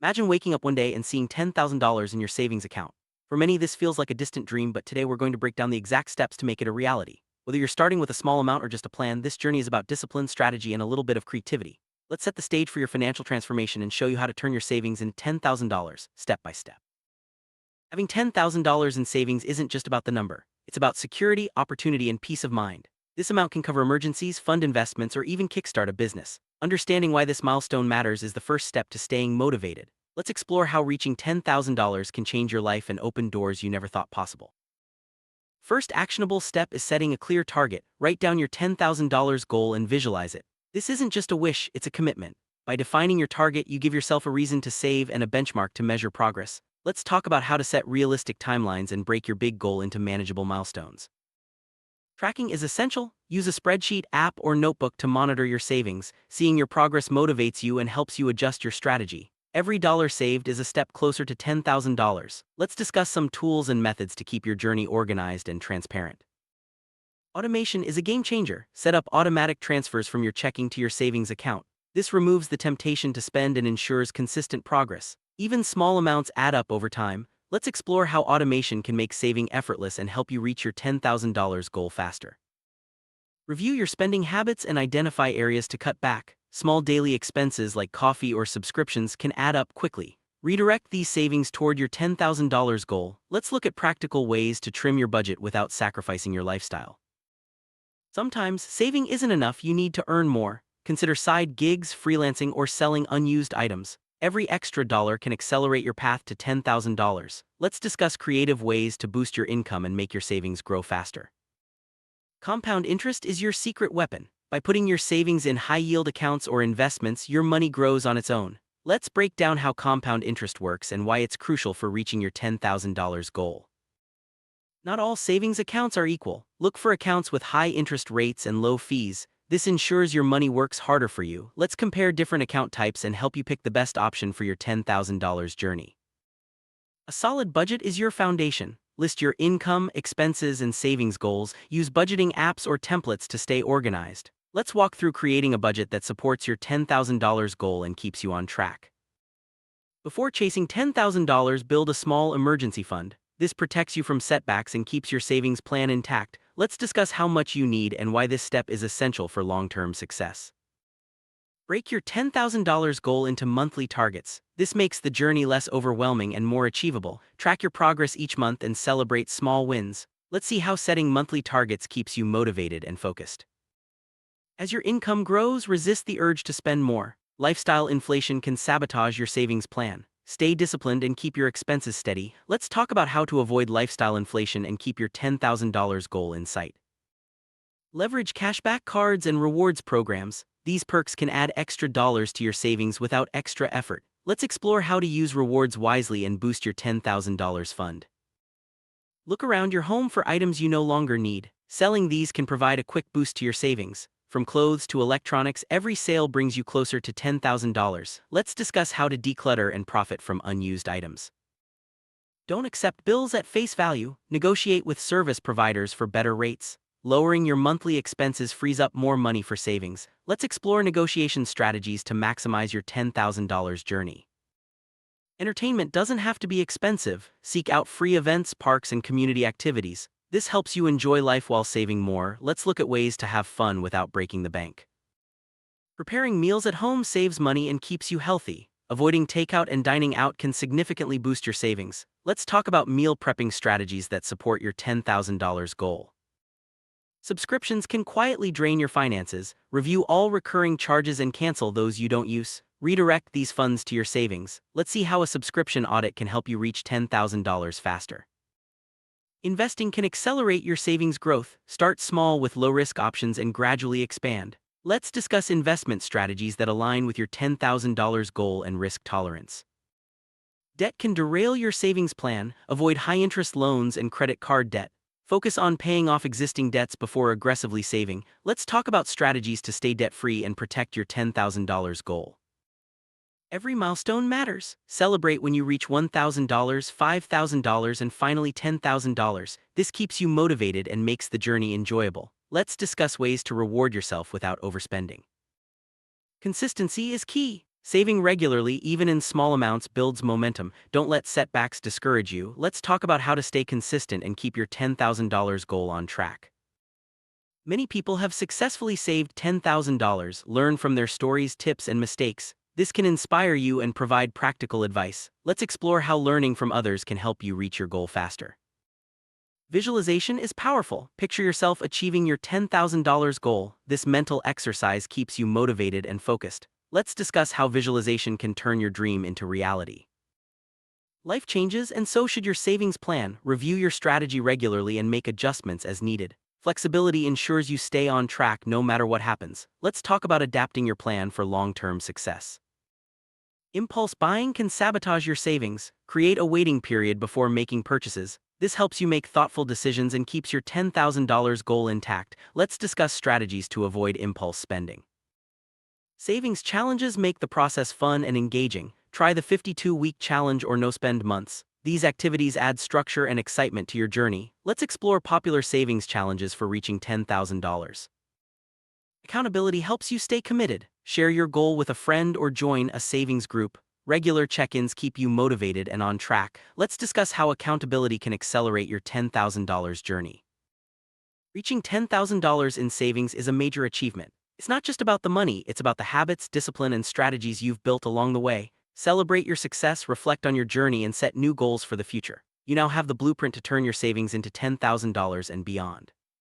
Imagine waking up one day and seeing $10,000 in your savings account. For many, this feels like a distant dream, but today we're going to break down the exact steps to make it a reality. Whether you're starting with a small amount or just a plan, this journey is about discipline, strategy, and a little bit of creativity. Let's set the stage for your financial transformation and show you how to turn your savings into $10,000 step by step. Having $10,000 in savings isn't just about the number, it's about security, opportunity, and peace of mind. This amount can cover emergencies, fund investments, or even kickstart a business. Understanding why this milestone matters is the first step to staying motivated. Let's explore how reaching $10,000 can change your life and open doors you never thought possible. First actionable step is setting a clear target. Write down your $10,000 goal and visualize it. This isn't just a wish, it's a commitment. By defining your target, you give yourself a reason to save and a benchmark to measure progress. Let's talk about how to set realistic timelines and break your big goal into manageable milestones. Tracking is essential. Use a spreadsheet, app, or notebook to monitor your savings. Seeing your progress motivates you and helps you adjust your strategy. Every dollar saved is a step closer to $10,000. Let's discuss some tools and methods to keep your journey organized and transparent. Automation is a game changer. Set up automatic transfers from your checking to your savings account. This removes the temptation to spend and ensures consistent progress. Even small amounts add up over time. Let's explore how automation can make saving effortless and help you reach your $10,000 goal faster. Review your spending habits and identify areas to cut back. Small daily expenses like coffee or subscriptions can add up quickly. Redirect these savings toward your $10,000 goal. Let's look at practical ways to trim your budget without sacrificing your lifestyle. Sometimes, saving isn't enough, you need to earn more. Consider side gigs, freelancing, or selling unused items. Every extra dollar can accelerate your path to $10,000. Let's discuss creative ways to boost your income and make your savings grow faster. Compound interest is your secret weapon. By putting your savings in high-yield accounts or investments, your money grows on its own. Let's break down how compound interest works and why it's crucial for reaching your $10,000 goal. Not all savings accounts are equal. Look for accounts with high interest rates and low fees. This ensures your money works harder for you. Let's compare different account types and help you pick the best option for your $10,000 journey. A solid budget is your foundation. List your income, expenses, and savings goals. Use budgeting apps or templates to stay organized. Let's walk through creating a budget that supports your $10,000 goal and keeps you on track. Before chasing $10,000, build a small emergency fund. This protects you from setbacks and keeps your savings plan intact. Let's discuss how much you need and why this step is essential for long-term success. Break your $10,000 goal into monthly targets. This makes the journey less overwhelming and more achievable. Track your progress each month and celebrate small wins. Let's see how setting monthly targets keeps you motivated and focused. As your income grows, resist the urge to spend more. Lifestyle inflation can sabotage your savings plan. Stay disciplined and keep your expenses steady. Let's talk about how to avoid lifestyle inflation and keep your $10,000 goal in sight. Leverage cashback cards and rewards programs. These perks can add extra dollars to your savings without extra effort. Let's explore how to use rewards wisely and boost your $10,000 fund. Look around your home for items you no longer need. Selling these can provide a quick boost to your savings. From clothes to electronics, every sale brings you closer to $10,000. Let's discuss how to declutter and profit from unused items. Don't accept bills at face value. Negotiate with service providers for better rates. Lowering your monthly expenses frees up more money for savings. Let's explore negotiation strategies to maximize your $10,000 journey. Entertainment doesn't have to be expensive. Seek out free events, parks, and community activities. This helps you enjoy life while saving more. Let's look at ways to have fun without breaking the bank. Preparing meals at home saves money and keeps you healthy. Avoiding takeout and dining out can significantly boost your savings. Let's talk about meal prepping strategies that support your $10,000 goal. Subscriptions can quietly drain your finances. Review all recurring charges and cancel those you don't use. Redirect these funds to your savings. Let's see how a subscription audit can help you reach $10,000 faster. Investing can accelerate your savings growth. Start small with low-risk options and gradually expand. Let's discuss investment strategies that align with your $10,000 goal and risk tolerance. Debt can derail your savings plan. Avoid high-interest loans and credit card debt. Focus on paying off existing debts before aggressively saving. Let's talk about strategies to stay debt-free and protect your $10,000 goal. Every milestone matters. Celebrate when you reach $1,000, $5,000, and finally $10,000. This keeps you motivated and makes the journey enjoyable. Let's discuss ways to reward yourself without overspending. Consistency is key. Saving regularly, even in small amounts, builds momentum. Don't let setbacks discourage you. Let's talk about how to stay consistent and keep your $10,000 goal on track. Many people have successfully saved $10,000. Learn from their stories, tips, and mistakes. This can inspire you and provide practical advice. Let's explore how learning from others can help you reach your goal faster. Visualization is powerful. Picture yourself achieving your $10,000 goal. This mental exercise keeps you motivated and focused. Let's discuss how visualization can turn your dream into reality. Life changes, and so should your savings plan. Review your strategy regularly and make adjustments as needed. Flexibility ensures you stay on track no matter what happens. Let's talk about adapting your plan for long-term success. Impulse buying can sabotage your savings. Create a waiting period before making purchases. This helps you make thoughtful decisions and keeps your $10,000 goal intact. Let's discuss strategies to avoid impulse spending. Savings challenges make the process fun and engaging. Try the 52-week challenge or no-spend months. These activities add structure and excitement to your journey. Let's explore popular savings challenges for reaching $10,000. Accountability helps you stay committed. Share your goal with a friend or join a savings group. Regular check-ins keep you motivated and on track. Let's discuss how accountability can accelerate your $10,000 journey. Reaching $10,000 in savings is a major achievement. It's not just about the money, it's about the habits, discipline, and strategies you've built along the way. Celebrate your success, reflect on your journey, and set new goals for the future. You now have the blueprint to turn your savings into $10,000 and beyond.